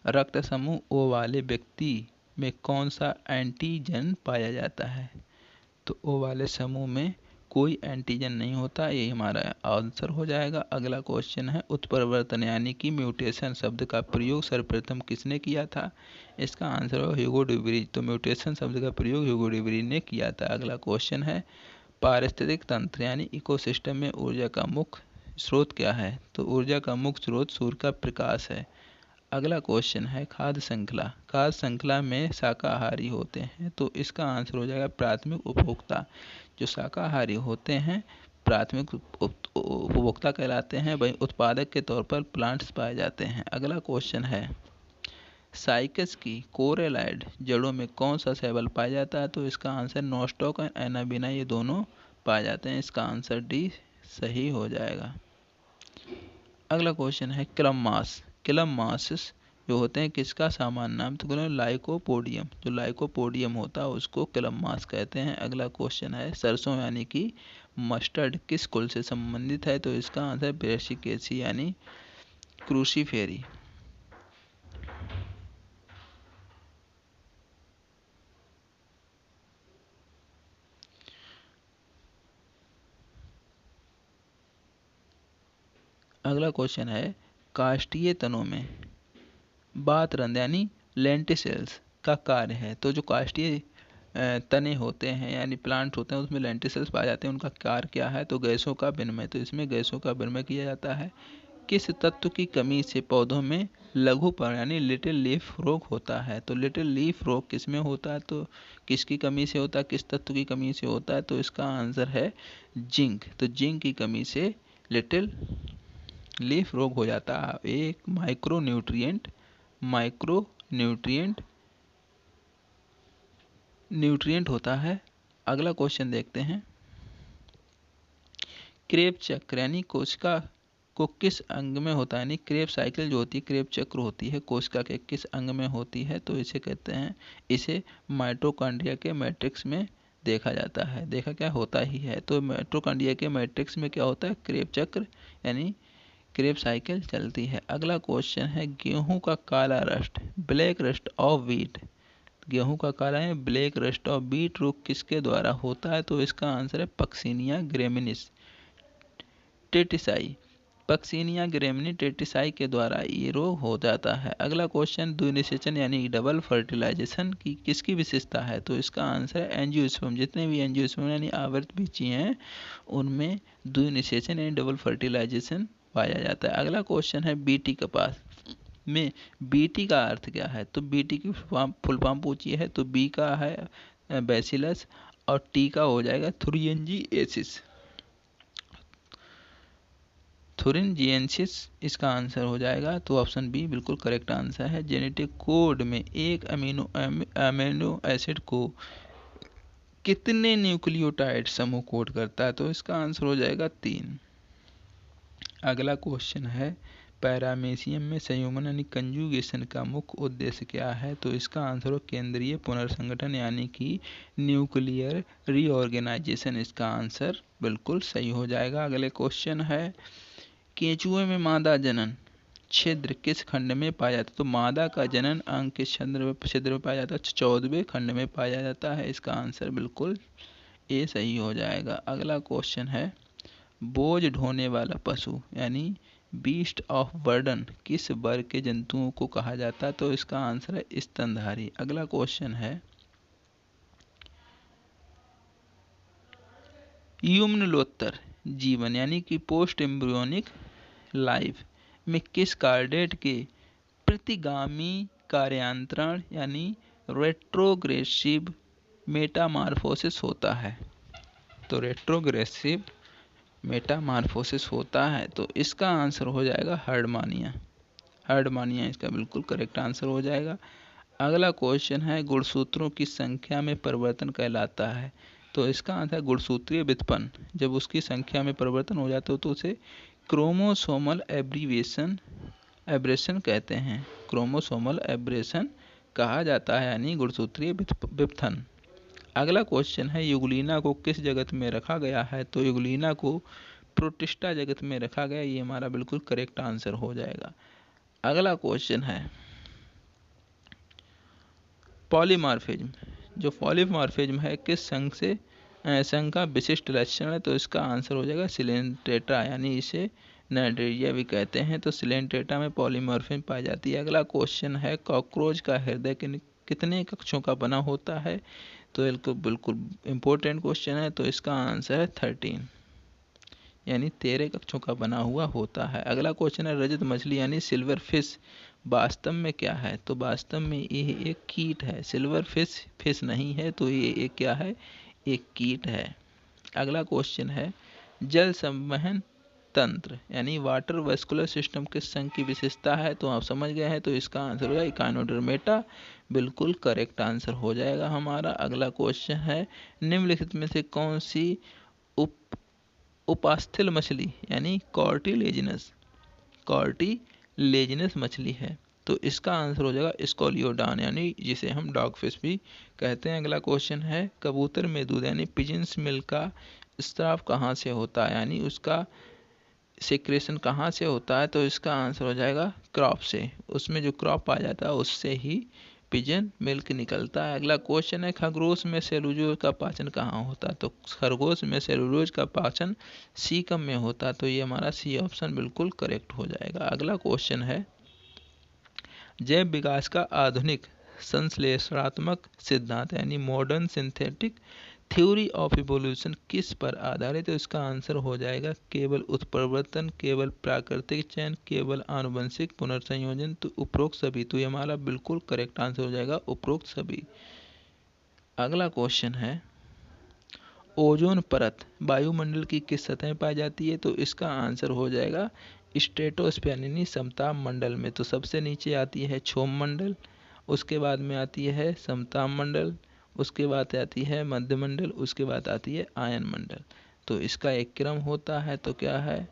रक्त समूह ओ वाले व्यक्ति में कौन सा एंटीजन पाया जाता है, तो ओ वाले समूह में कोई एंटीजन नहीं होता, यही हमारा आंसर हो जाएगा। अगला क्वेश्चन है उत्परिवर्तन यानी कि म्यूटेशन शब्द का प्रयोग सर्वप्रथम किसने किया था, इसका आंसर है ह्यूगो ड्यूबेरिज। तो म्यूटेशन शब्द का प्रयोग ह्यूगो ड्यूबेरिज ने किया था। अगला क्वेश्चन है पारिस्थितिक तंत्र यानी इकोसिस्टम में ऊर्जा का मुख्य स्रोत क्या है, तो ऊर्जा का मुख्य स्रोत सूर्य का प्रकाश है। अगला क्वेश्चन है खाद्य श्रृंखला में शाकाहारी होते हैं, तो इसका आंसर हो जाएगा प्राथमिक उपभोक्ता। जो शाकाहारी होते हैं प्राथमिक उपभोक्ता कहलाते हैं, वहीं उत्पादक के तौर पर प्लांट्स पाए जाते हैं। अगला क्वेश्चन है साइकस की कोरेलाइड जड़ों में कौन सा शैवाल पाया जाता है, तो इसका आंसर नोस्टॉक और एनाबिना ये दोनों पाए जाते हैं, इसका आंसर डी सही हो जाएगा। अगला क्वेश्चन है क्लम मास जो होते हैं किसका सामान्य नाम, तो लाइकोपोडियम। जो लाइकोपोडियम होता है उसको क्लम मास कहते हैं। अगला क्वेश्चन है सरसों यानी कि मस्टर्ड किस कुल से संबंधित है, तो इसका आंसर ब्रेसिकेसी यानी क्रूसीफेरी। अगला क्वेश्चन है काष्ठीय तनों में बातरंध यानी लेंटिसेल्स का कार्य है, तो जो काष्ठीय तने होते हैं यानी प्लांट होते हैं उसमें लेंटिसेल्स पाए जाते हैं, उनका कार्य क्या है, तो गैसों का विनिमय। तो इसमें गैसों का विनिमय किया जाता है। किस तत्व की कमी से पौधों में लघु पर्ण यानी लिटिल लीफ रोग होता है, तो लिटिल लीफ रोग किस में होता है, तो किसकी कमी से होता है, किस तत्व की कमी से होता है, तो इसका आंसर है जिंक। तो जिंक की कमी से लिटिल लीफ रोग हो जाता है। एक न्यूट्रिएंट होता है। अगला क्वेश्चन देखते हैं क्रेब चक्र यानी कोशिका को किस अंग में होता है, यानी क्रेब साइकिल जो होती है क्रेब चक्र होती है कोशिका के किस अंग में होती है, तो इसे कहते हैं, इसे माइटोकॉन्ड्रिया के मैट्रिक्स में देखा जाता है, देखा क्या होता ही है। तो माइटोकॉन्ड्रिया के मैट्रिक्स में क्या होता है क्रेब चक्र यानी क्रेब साइकिल चलती है। अगला क्वेश्चन है गेहूं का काला rust, black rust of wheat. गेहूं का काला है ब्लैक रस्ट ऑफ व्हीट रोग किसके द्वारा होता है? तो इसका आंसर है पक्सिनिया ग्रेमिनिस टेटिसाई। पक्सिनिया ग्रेमिनी टेटिसाई के द्वारा ये रोग हो जाता है। अगला क्वेश्चन द्विनिषेचन यानी डबल फर्टिलाइजेशन की किसकी विशेषता है? तो इसका आंसर है एंजियोस्पर्म। जितने भी एंजियोस्पर्म यानी आवर्त बीजी हैं उनमें द्विनिषेचन यानी डबल फर्टिलाइजेशन पाया जाता है। अगला क्वेश्चन है बीटी कपास में बीटी का अर्थ क्या है? तो बीटी की फुल फॉर्म पूछी है तो बी का है बैसिलस और टी का हो जाएगा थुरिंजिएसिस। थुरिंजिएंसिस इसका आंसर हो जाएगा। तो ऑप्शन बी बिल्कुल करेक्ट आंसर है। जेनेटिक कोड में एक अमीनो एसिड को कितने न्यूक्लियोटाइड समूह कोड करता है? तो इसका आंसर हो जाएगा 3। अगला क्वेश्चन है पैरामेशियम में संयुग्मन यानी कंजुगेशन का मुख्य उद्देश्य क्या है? तो इसका आंसर हो केंद्रीय पुनर्संगठन यानी कि न्यूक्लियर रीऑर्गेनाइजेशन। इसका आंसर बिल्कुल सही हो जाएगा। अगले क्वेश्चन है केंचुए में मादा जनन छिद्र किस खंड में पाया जाता है? तो मादा का जनन अंग किस छिद्र में पाया जाता है? 14वें खंड में पाया जाता है। इसका आंसर बिल्कुल ए सही हो जाएगा। अगला क्वेश्चन है बोझ ढोने वाला पशु यानी बीस्ट ऑफ बर्डन किस वर्ग के जंतुओं को कहा जाता है? तो इसका आंसर है स्तनधारी। अगला क्वेश्चन है युम्नलोत्तर जीवन यानी कि पोस्ट एम्ब्रियोनिक लाइफ में किस कार्डेट के प्रतिगामी कार्यांतरण यानी रेट्रोग्रेसिव मेटामार्फोसिस होता है? तो रेट्रोग्रेसिव मेटामार्फोसिस होता है। तो इसका आंसर हो जाएगा हर्डमानिया। हर्डमानिया इसका बिल्कुल करेक्ट आंसर हो जाएगा। अगला क्वेश्चन है गुणसूत्रों की संख्या में परिवर्तन कहलाता है? तो इसका आंसर है गुणसूत्रीय व्युत्पन्न। जब उसकी संख्या में परिवर्तन हो जाता है तो उसे क्रोमोसोमल एब्रेशन कहते हैं। क्रोमोसोमल एब्रेशन कहा जाता है यानी गुणसूत्रीय व्युत्पन्न। अगला क्वेश्चन है युगुलिना को किस जगत में रखा गया है? तो युगुलिना को प्रोटिस्टा जगत में रखा गया। ये हमारा बिल्कुल करेक्ट आंसर हो जाएगा। अगला क्वेश्चन है पॉलीमॉर्फिज्म। जो पॉलीमॉर्फिज्म है किस संघ का विशिष्ट लक्षण है? तो इसका आंसर हो जाएगा सिलेंट्रेटा यानी इसे नाइड्रेरिया भी कहते हैं। तो सिलेंट्रेटा में पॉलीमॉर्फिज्म पाई जाती है। अगला क्वेश्चन है कॉकरोच का हृदय कितने कक्षों का बना होता है? तो बिल्कुल इम्पोर्टेंट क्वेश्चन है। तो इसका आंसर है 13 यानी 13 कक्षों का बना हुआ होता है। अगला क्वेश्चन है रजत मछली यानी सिल्वर फिश वास्तव में क्या है? तो वास्तव में ये एक कीट है। सिल्वर फिश नहीं है तो ये एक क्या है? एक कीट है। अगला क्वेश्चन है जल संवहन तंत्र यानी वाटर वेस्कुलर सिस्टम किस संघ की विशेषता है? तो आप समझ गए हैं। तो इसका आंसर होगा इकाइनोडर्मेटा। बिल्कुल करेक्ट आंसर हो जाएगा हमारा। अगला क्वेश्चन है निम्नलिखित में से कौन सी उपास्थल मछली यानी कॉर्टिलेजिनस मछली है? तो इसका आंसर हो जाएगा स्कोलियोडान यानी जिसे हम डॉग फिश भी कहते हैं। अगला क्वेश्चन है कबूतर में दूध यानी पिजन्स मिल्क का स्राव कहाँ से होता है यानी उसका सेक्रेशन कहाँ से होता है? तो इसका आंसर हो जाएगा क्रॉप से। उसमें जो क्रॉप पाया जाता है उससे ही पिजन मिल्क निकलता है। अगला क्वेश्चन है खरगोश में सेलुलोज का पाचन कहाँ होता है? तो खरगोश में सेलुलोज का पाचन सीकम में होता है। तो ये हमारा सी ऑप्शन बिल्कुल करेक्ट हो जाएगा। अगला क्वेश्चन है जैव विकास का आधुनिक संश्लेषणात्मक सिद्धांत यानी modern synthetic theory of evolution किस पर आधारित है? तो इसका आंसर हो जाएगा केवल उत्परिवर्तन, केवल प्राकृतिक चयन, केवल आनुवंशिक पुनर्संयोजन। तो उपरोक्त सभी। तो ये हमारा बिल्कुल करेक्ट आंसर हो जाएगा उपरोक्त सभी। अगला क्वेश्चन है ओजोन परत वायुमंडल की किस सतह पाई जाती है? तो इसका आंसर हो जाएगा स्ट्रेटोस्फीयर यानी समताप मंडल में। तो सबसे नीचे आती है क्षोभ मंडल, उसके बाद में आती है समताप मंडल, उसके बाद आती है मध्यमंडल, उसके बाद आती है आयन मंडल। तो इसका एक क्रम होता है। तो क्या है?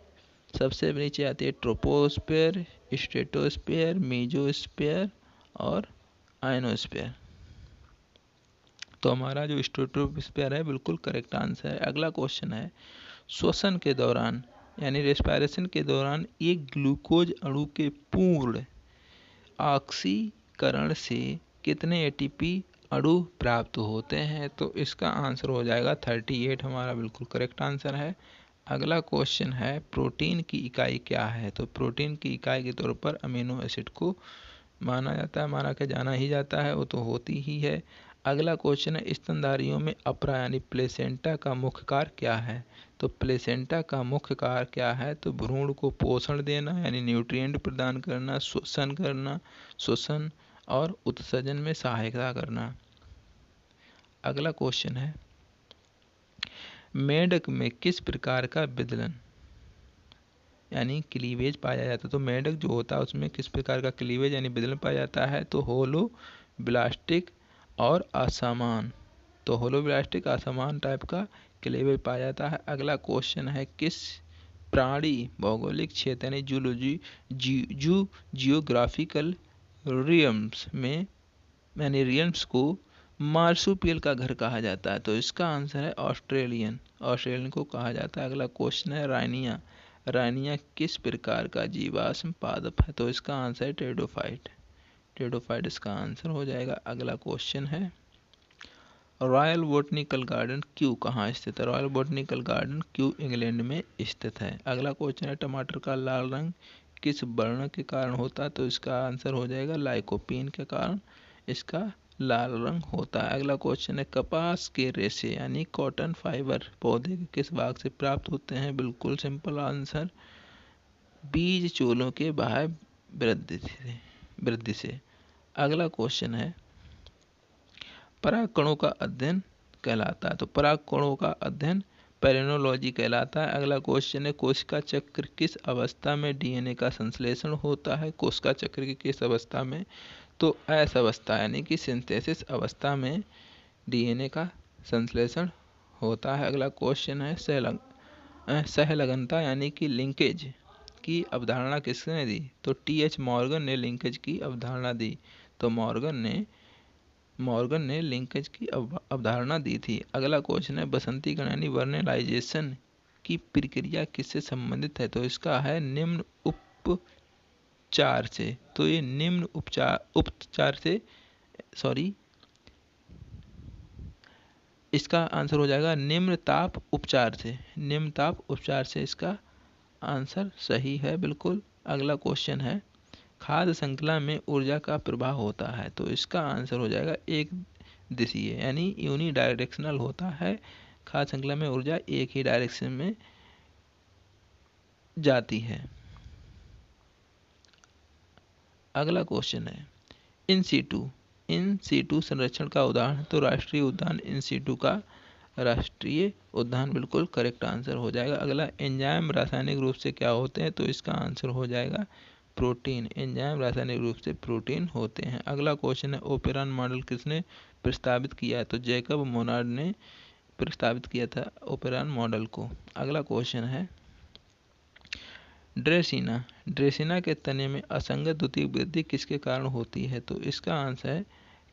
सबसे नीचे आती है ट्रोपोस्फीयर, स्ट्रेटोस्फीयर, मेसोस्फीयर और आयनोस्फीयर। तो हमारा जो स्ट्रेटोस्फीयर है बिल्कुल करेक्ट आंसर है। अगला क्वेश्चन है श्वसन के दौरान यानी रेस्पिरेशन के दौरान एक ग्लूकोज अणु के पूर्ण ऑक्सीकरण से कितने एटीपी अणु प्राप्त होते हैं? तो इसका आंसर हो जाएगा 38, हमारा बिल्कुल करेक्ट आंसर है। अगला क्वेश्चन है प्रोटीन की इकाई क्या है? तो प्रोटीन की इकाई के तौर पर अमीनो एसिड को माना जाता है, माना के जाना ही जाता है, वो तो होती ही है। अगला क्वेश्चन है स्तनधारियों में अप्रा यानी प्लेसेंटा का मुख्य कार्य क्या है? तो प्लेसेंटा का मुख्य कार्य क्या है? तो भ्रूण को पोषण देना यानी न्यूट्रिएंट प्रदान करना, श्वसन और उत्सर्जन में सहायता करना। अगला क्वेश्चन है मेंढक में किस प्रकार का विदलन यानी क्लीवेज पाया जाता है? तो मेंढक जो होता है उसमें किस प्रकार का क्लीवेज यानी विदलन पाया जाता है? तो होलो ब्लास्टिक और असमान। तो होलो ब्लास्टिक असमान टाइप का क्लीवेज पाया जाता है। अगला क्वेश्चन है किस प्राणी भौगोलिक क्षेत्र यानी जूलॉजी जियोग्राफिकल रियम्स में यानी रियम्स को मार्सुपियल का घर कहा जाता है? तो इसका आंसर है ऑस्ट्रेलियन को कहा जाता है। अगला क्वेश्चन है रानिया किस प्रकार का जीवाश्म पादप है? तो इसका आंसर है टेडोफाइट इसका आंसर हो जाएगा। अगला क्वेश्चन है रॉयल बोटनिकल गार्डन क्यों कहाँ स्थित है? रॉयल बोटनिकल गार्डन क्यों इंग्लैंड में स्थित है? अगला क्वेश्चन है टमाटर का लाल रंग किस वर्ण के कारण होता है? तो इसका आंसर हो जाएगा लाइकोपीन के कारण इसका लाल रंग होता है। अगला क्वेश्चन है कपास के रेशे यानी कॉटन फाइबर पौधे के किस भाग से प्राप्त होते हैं? बिल्कुल सिंपल आंसर बीज चूलों के बाह्य वृद्धि से। अगला क्वेश्चन है परागकणों का अध्ययन कहलाता है? तो परागकणों का अध्ययन पेरेनोलॉजी कहलाता है। अगला क्वेश्चन है कोशिका चक्र किस अवस्था में डीएनए का संश्लेषण होता है? कोशिका चक्र की किस अवस्था में? तो एस अवस्था यानी कि सिंथेसिस अवस्था में डीएनए का संश्लेषण होता है। अगला क्वेश्चन है सहलगनता यानी कि लिंकेज की अवधारणा किसने दी? तो टी.एच. मॉर्गन ने लिंकेज की अवधारणा दी। तो मॉर्गन ने लिंकेज की अवधारणा दी थी। अगला क्वेश्चन है बसंतीकरण यानी वर्नलाइजेशन की प्रक्रिया किससे संबंधित है? तो इसका है निम्न उपचार से। तो ये निम्न उपचार से इसका आंसर हो जाएगा निम्न ताप उपचार से इसका आंसर सही है बिल्कुल। अगला क्वेश्चन है खाद्य श्रृंखला में ऊर्जा का प्रवाह होता है? तो इसका आंसर हो जाएगा एक दिशीय यानी यूनिडायरेक्शनल होता है। खाद्य श्रृंखला में ऊर्जा एक ही डायरेक्शन में जाती है। अगला क्वेश्चन है इन सीटू संरक्षण का उदाहरण? तो राष्ट्रीय उद्यान इन सीटू का राष्ट्रीय उद्यान बिल्कुल करेक्ट आंसर हो जाएगा। अगला एंजाइम रासायनिक रूप से क्या होते हैं? तो इसका आंसर हो जाएगा प्रोटीन। एंजाइम रासायनिक रूप से प्रोटीन होते हैं। अगला क्वेश्चन है ओपेरॉन मॉडल किसने प्रस्तावित किया है? तो जैकब मोनार्ड ने प्रस्तावित किया था ओपेरॉन मॉडल को। अगला क्वेश्चन है ड्रेसिना के तने में असंगत द्वितीयक वृद्धि किसके कारण होती है? तो इसका आंसर है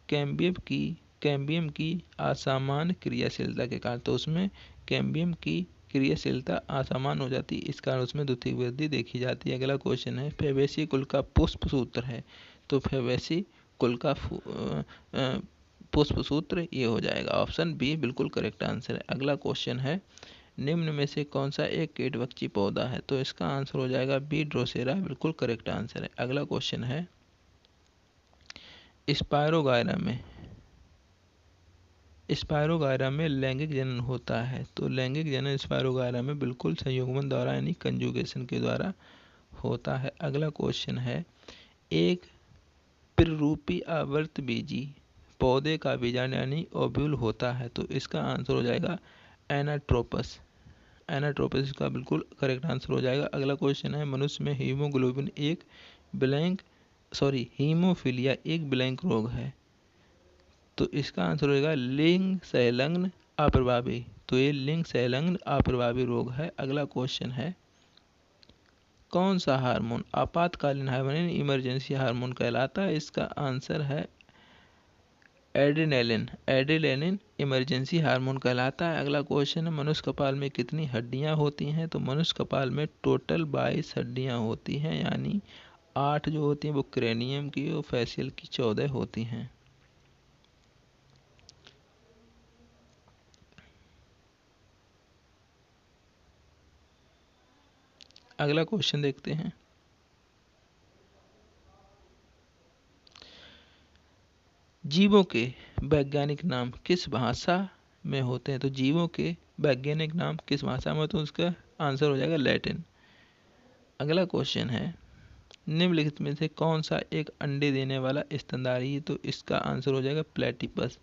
कैम्बियम की असामान्य क्रियाशीलता के कारण। तो उसमें कैम्बियम की क्रियाशीलता असामान्य हो जाती है, इस कारण उसमें द्वितीयक वृद्धि देखी जाती है। अगला क्वेश्चन है फैबेसी कुल का पुष्प सूत्र है? तो फैबेसी कुल का पुष्प सूत्र ये हो जाएगा ऑप्शन बी बिल्कुल करेक्ट आंसर है। अगला क्वेश्चन है निम्न में से कौन सा एक कीटभक्षी पौधा है? तो इसका आंसर हो जाएगा बी ड्रोसेरा बिल्कुल करेक्ट आंसर है। अगला क्वेश्चन है स्पायरोगायरा में लैंगिक जनन होता है? तो लैंगिक जनन स्पायरोगायरा में बिल्कुल संयुग्मन द्वारा यानी कंजुगेशन के द्वारा होता है। अगला क्वेश्चन है एक प्ररूपी आवर्तबीजी पौधे का बीजांड यानी ओव्यूल होता है? तो इसका आंसर हो जाएगा एनाट्रोपस इसका बिल्कुल करेक्ट आंसर हो जाएगा। अगला क्वेश्चन है मनुष्य में हीमोफीलिया एक ब्लैंक रोग है? तो इसका आंसर होगा लिंग संलग्न अप्रभावी। तो ये लिंग संलग्न अप्रभावी रोग है। अगला क्वेश्चन है कौन सा हार्मोन आपातकालीन हार्मोन इमरजेंसी हार्मोन कहलाता है? इसका आंसर है एड्रेनालिन, एड्रेनालिन इमरजेंसी हार्मोन कहलाता है। अगला क्वेश्चन है, मनुष्य कपाल में कितनी हड्डियां होती हैं? तो मनुष्य कपाल में टोटल 22 हड्डियां होती हैं, यानी 8 जो होती हैं वो क्रेनियम की और फेशियल की 14 होती हैं। अगला क्वेश्चन देखते हैं। जीवों के वैज्ञानिक नाम किस भाषा में होते हैं? तो जीवों के वैज्ञानिक नाम किस भाषा में? तो उसका आंसर हो जाएगा लैटिन। अगला क्वेश्चन है, निम्नलिखित में से कौन सा एक अंडे देने वाला स्तनधारी है? तो इसका आंसर हो जाएगा प्लेटिपस।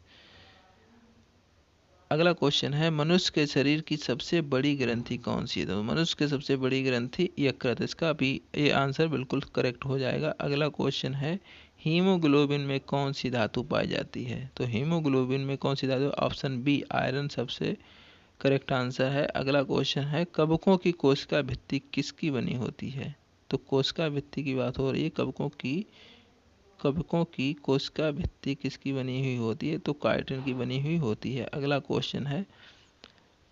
अगला क्वेश्चन है, मनुष्य के शरीर की सबसे बड़ी ग्रंथि कौन सी है? तो मनुष्य की सबसे बड़ी ग्रंथि यकृत। इसका भी ये आंसर बिल्कुल करेक्ट हो जाएगा। अगला क्वेश्चन है, हीमोग्लोबिन में कौन सी धातु पाई जाती है? तो हीमोग्लोबिन में कौन सी धातु? ऑप्शन बी आयरन सबसे करेक्ट आंसर है। अगला क्वेश्चन है, कवकों की कोशिका भित्ति किसकी बनी होती है? तो कोशिका भित्ति की बात हो रही है, कवकों की कोशिका भित्ति किसकी बनी हुई होती है? तो काइटिन की बनी हुई होती है। अगला क्वेश्चन है,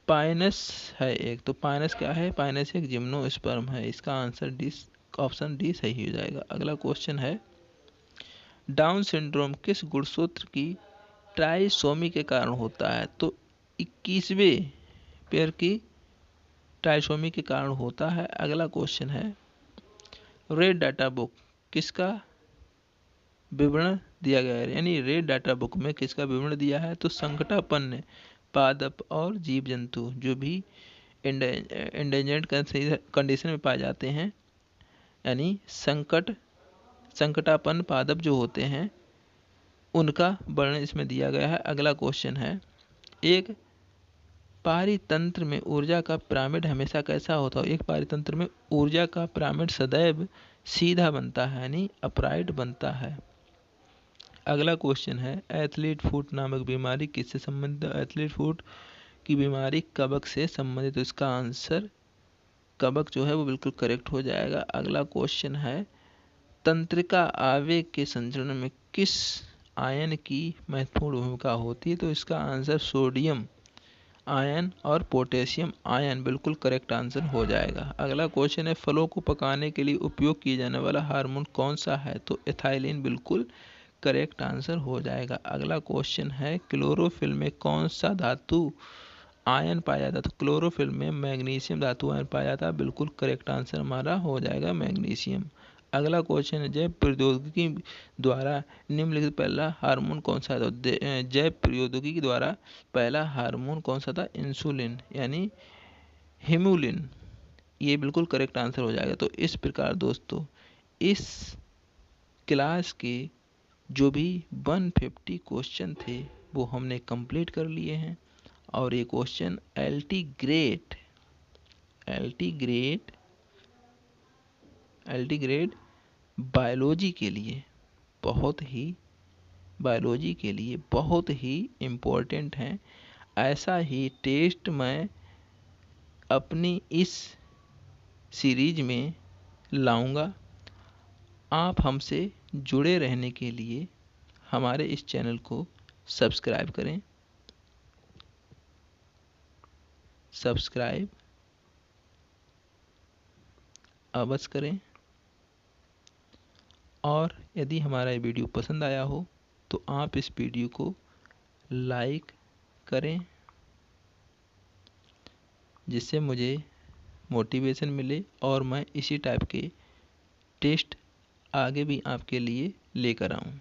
पाइनस है एक, तो पाइनस क्या है? पाइनस एक जिम्नोस्पर्म है। इसका आंसर डी, ऑप्शन डी सही हो जाएगा। अगला क्वेश्चन है, डाउन सिंड्रोम किस गुणसूत्र की ट्राइसोमी के कारण होता है? तो 21वें पेयर की ट्राइसोमी के कारण होता है। अगला क्वेश्चन है, रेड डाटा बुक किसका विवरण दिया गया है? यानी रेड डाटा बुक में किसका विवरण दिया है? तो संकटापन्न पादप और जीव जंतु जो भी एंडेंजर्ड कंडीशन में पाए जाते हैं, यानी संकटापन्न पादप जो होते हैं उनका वर्णन इसमें दिया गया है। अगला क्वेश्चन है, एक पारितंत्र में ऊर्जा का पिरामिड हमेशा कैसा होता है? एक पारितंत्र में ऊर्जा का पिरामिड सदैव सीधा बनता है, यानी अपराइट बनता है। अगला क्वेश्चन है, एथलीट फुट नामक बीमारी किससे संबंधित है? एथलीट फुट की बीमारी कवक से संबंधित। तो इसका आंसर कवक जो है वो बिल्कुल करेक्ट हो जाएगा। अगला क्वेश्चन है, तंत्रिका आवेग के संचरण में किस आयन की महत्वपूर्ण भूमिका होती है? तो इसका आंसर सोडियम आयन और पोटेशियम आयन बिल्कुल करेक्ट आंसर हो जाएगा। अगला क्वेश्चन है, फलों को पकाने के लिए उपयोग किया जाने वाला हार्मोन कौन सा है? तो एथाइलिन बिल्कुल करेक्ट आंसर हो जाएगा। अगला क्वेश्चन है, क्लोरोफिल में कौन सा धातु आयन पाया जाता है? तो क्लोरोफिल में मैग्नीशियम धातु आयन पाया जाता है। बिल्कुल करेक्ट आंसर हमारा हो जाएगा मैग्नीशियम। अगला क्वेश्चन है, जैव प्रौद्योगिकी द्वारा निम्नलिखित पहला हार्मोन कौन सा था? जैव प्रौद्योगिकी द्वारा पहला हार्मोन कौन सा था? इंसुलिन, यानी हिमुलिन। ये बिल्कुल करेक्ट आंसर हो जाएगा। तो इस प्रकार दोस्तों इस क्लास के जो भी 150 क्वेश्चन थे वो हमने कंप्लीट कर लिए हैं। और ये क्वेश्चन एलटी ग्रेड बायोलॉजी के लिए बहुत ही इम्पोर्टेंट हैं। ऐसा ही टेस्ट मैं अपनी इस सीरीज में लाऊंगा। आप हमसे जुड़े रहने के लिए हमारे इस चैनल को सब्सक्राइब करें, सब्सक्राइब अवश्य करें। और यदि हमारा ये वीडियो पसंद आया हो तो आप इस वीडियो को लाइक करें, जिससे मुझे मोटिवेशन मिले और मैं इसी टाइप के टेस्ट आगे भी आपके लिए लेकर आऊँ।